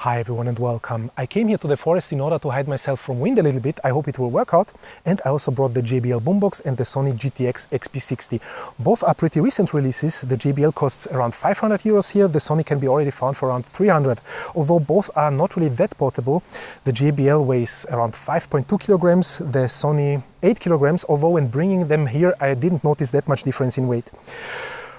Hi everyone and welcome. I came here to the forest in order to hide myself from wind a little bit. I hope it will work out. And I also brought the JBL Boombox and the Sony GTK XB60. Both are pretty recent releases. The JBL costs around 500 euros here. The Sony can be already found for around 300. Although both are not really that portable. The JBL weighs around 5.2 kilograms, the Sony 8 kilograms, although when bringing them here I didn't notice that much difference in weight.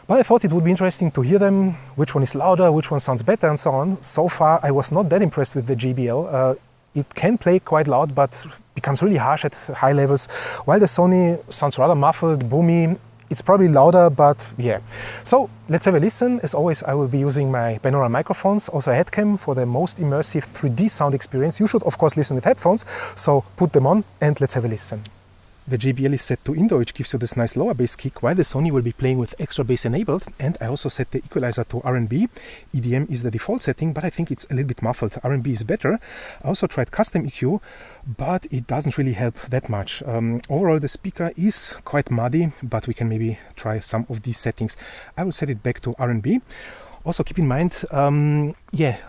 But I thought it would be interesting to hear them, which one is louder, which one sounds better and so on. So far I was not that impressed with the JBL. It can play quite loud but becomes really harsh at high levels, while the Sony sounds rather muffled, boomy. It's probably louder, but yeah. So let's have a listen. As always, I will be using my binaural microphones, also a head cam for the most immersive 3D sound experience. You should of course listen with headphones, so put them on and let's have a listen. The JBL is set to indoor, which gives you this nice lower bass kick, while the Sony will be playing with extra bass enabled. And I also set the equalizer to R&B. EDM is the default setting, but I think it's a little bit muffled. R&B is better. I also tried custom EQ, but it doesn't really help that much. Overall, the speaker is quite muddy, but we can maybe try some of these settings. I will set it back to R&B. Also keep in mind,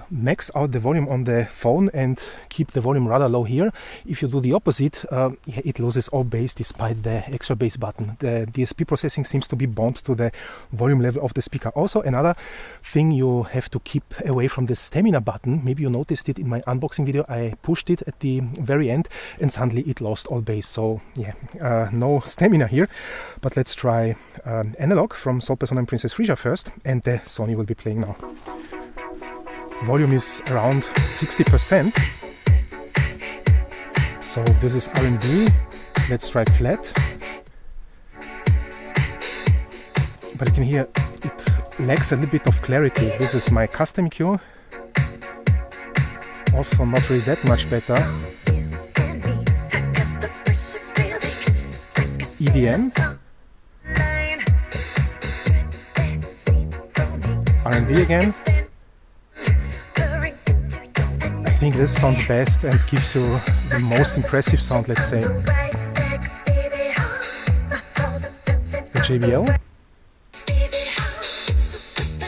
max out the volume on the phone and keep the volume rather low here. If you do the opposite, it loses all bass despite the extra bass button. The DSP processing seems to be bound to the volume level of the speaker. Also another thing you have to keep away from the stamina button. Maybe you noticed it in my unboxing video. I pushed it at the very end and suddenly it lost all bass. So yeah, no stamina here. But let's try analog from Salt Persona and Princess Frisia first, and the Sony will be playing now. Volume is around 60%. So this is R&B. Let's try flat. But you can hear it lacks a little bit of clarity. This is my custom EQ. Also not really that much better. EDM. R&B again. I think this sounds best and gives you the most impressive sound, let's say. The JBL.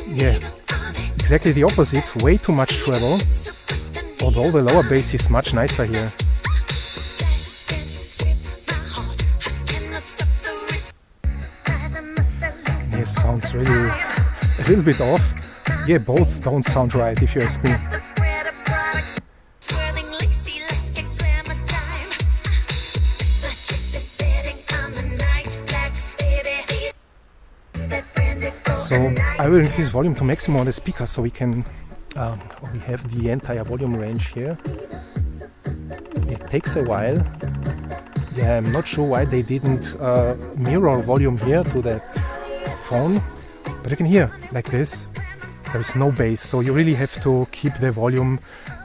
Yeah, exactly the opposite, way too much treble, although the lower bass is much nicer here. Yeah, sounds really a little bit off. Yeah, both don't sound right if you ask me. So I will increase volume to maximum on the speaker so we can we have the entire volume range here. It takes a while. Yeah, I'm not sure why they didn't mirror volume here to the phone, but you can hear like this. There is no bass, so you really have to keep the volume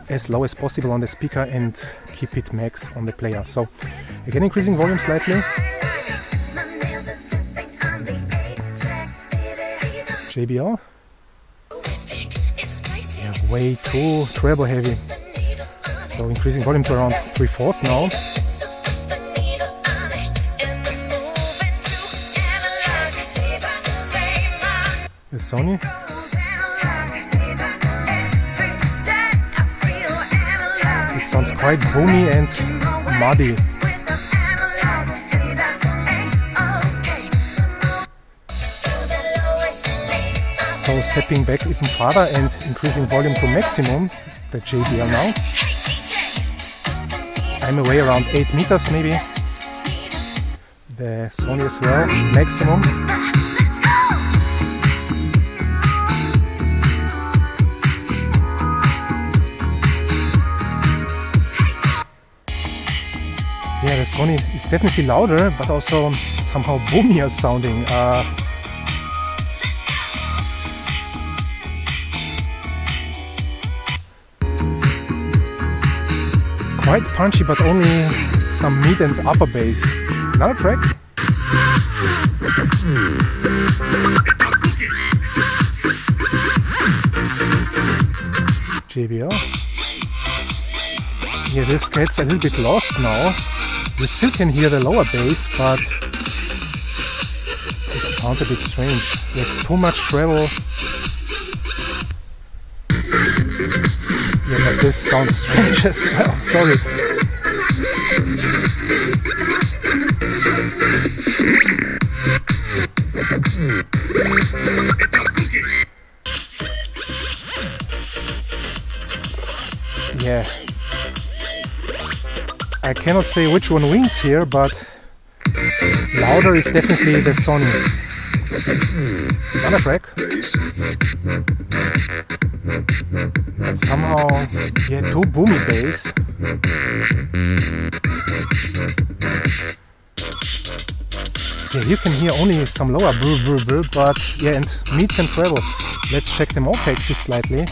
as low as possible on the speaker and keep it max on the player. So again, increasing volume slightly. JBL. Yeah, way too treble heavy. So increasing volume to around 3/4 now. The Sony. This sounds quite boomy and muddy. So stepping back even further and increasing volume to maximum, the JBL now. I'm away around 8 meters maybe. The Sony as well, maximum. Yeah, the Sony is definitely louder, but also somehow boomier sounding. Quite punchy, but only some mid and upper bass. Another track. JBL. Yeah, this gets a little bit lost now. You still can hear the lower bass, but it sounds a bit strange. With too much treble. Yeah, but this sounds strange as well, sorry. Yeah, I cannot say which one wins here, but louder is definitely the Sony. Another track. But somehow, yeah, too boomy bass. Yeah, you can hear only some lower brr brr brr, but yeah, and mids and treble. Let's check them outtakes slightly.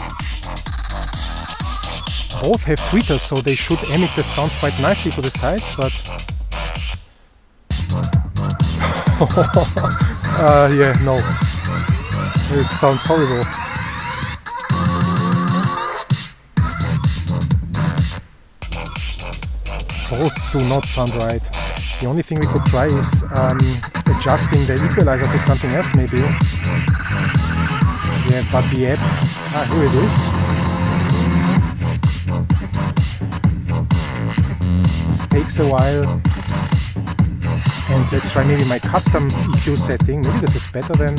Both have tweeters, so they should emit the sound quite nicely to the sides, but yeah, no. This sounds horrible. Both do not sound right. The only thing we could try is adjusting the equalizer to something else maybe. Yeah, but the app, here it is. This takes a while. And let's try maybe my custom EQ setting. Maybe this is better than.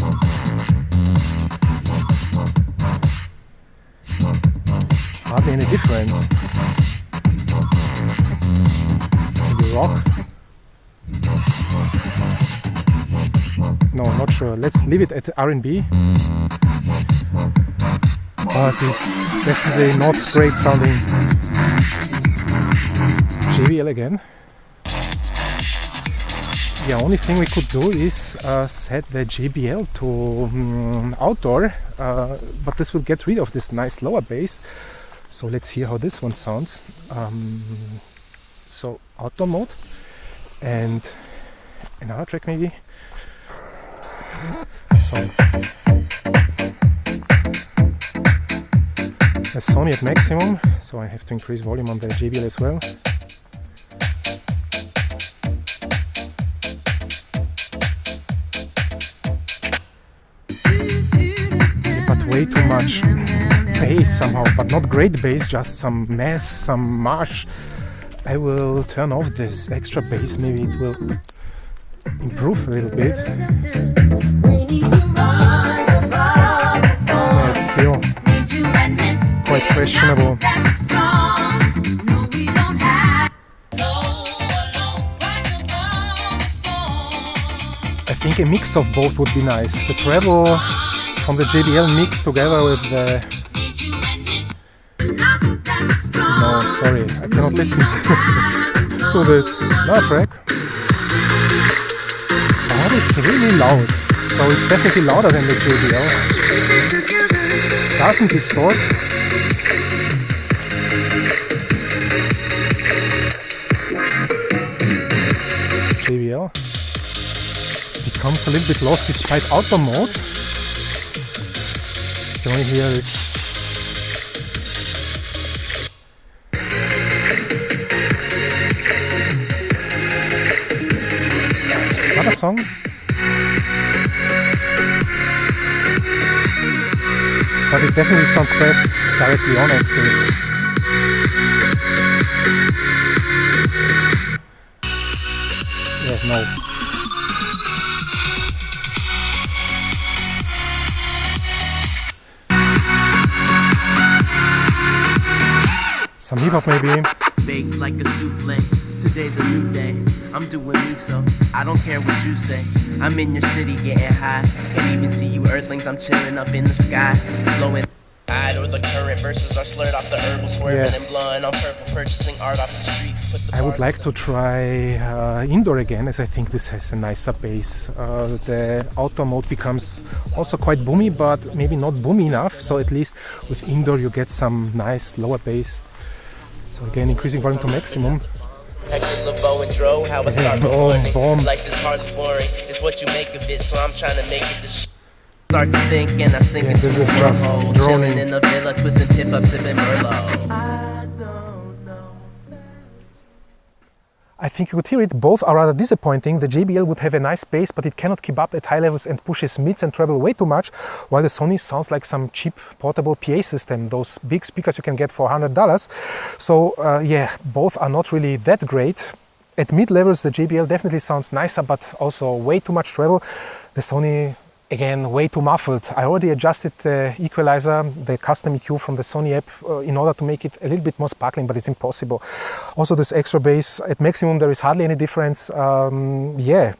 Hardly any difference. Maybe rock. No, not sure. Let's leave it at R&B. But it's definitely not great sounding. JBL again. The only thing we could do is set the JBL to outdoor, but this will get rid of this nice lower bass. So let's hear how this one sounds. So outdoor mode and another track maybe. So a Sony at maximum, so I have to increase volume on the JBL as well. But way too much bass somehow, but not great bass, just some mess, some marsh. I will turn off this extra bass, maybe it will improve a little bit. Yeah, it's still quite questionable. I think a mix of both would be nice. The treble from the JBL mixed together with the... No, sorry, I cannot listen to this. Another track. But it's really loud, so it's definitely louder than the JBL. Doesn't distort. JBL becomes a little bit lost despite outdoor mode. You only hear it. Another song. But it definitely sounds best directly on axis. Yeah, no. Some hip hop maybe. Baked like a souffle. Today's a new day. I'm doing me, so I don't care what you say. I'm in your city getting high. Can't even see you earthlings. I'm chilling up in the sky, blowing. Or the current verses are slurred off the herbal, swerving and blowing on purple, purchasing art off the street. I would like to try indoor again, as I think this has a nicer bass. The outdoor mode becomes also quite boomy, but maybe not boomy enough. So at least with indoor you get some nice lower bass. So again, increasing volume to maximum. Boom. Life is hardly boring. It's what you make of it, so I'm trying to make it this. Start to think and I sink into this is just chilling in a villa, twisting tip ups sipping Merlot. I don't know. I think you could hear it, both are rather disappointing. The JBL would have a nice bass, but it cannot keep up at high levels and pushes mids and treble way too much, while the Sony sounds like some cheap portable PA system, those big speakers you can get for $100. So yeah, both are not really that great. At mid levels, the JBL definitely sounds nicer, but also way too much treble. The Sony, again, way too muffled. I already adjusted the equalizer, the custom EQ from the Sony app in order to make it a little bit more sparkling, but it's impossible. Also this extra bass, at maximum there is hardly any difference. Yeah,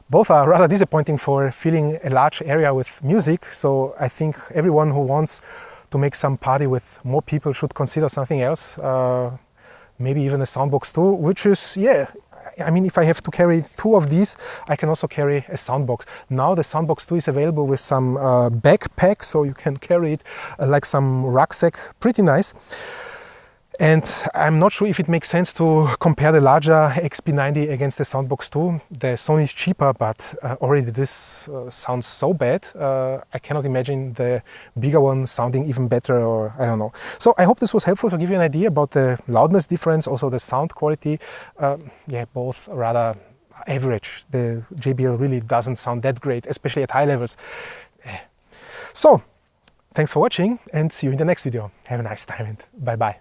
both are rather disappointing for filling a large area with music. So I think everyone who wants to make some party with more people should consider something else. Maybe even a Soundbox 2, which is, yeah, I mean, if I have to carry two of these, I can also carry a Soundbox. Now the Soundbox 2 is available with some backpack, so you can carry it like some rucksack, pretty nice. And I'm not sure if it makes sense to compare the larger XB90 against the Soundbox 2. The Sony is cheaper, but already this sounds so bad. I cannot imagine the bigger one sounding even better, or I don't know. So I hope this was helpful to give you an idea about the loudness difference, also the sound quality. Yeah, both rather average. The JBL really doesn't sound that great, especially at high levels. So, thanks for watching and see you in the next video. Have a nice time and bye-bye.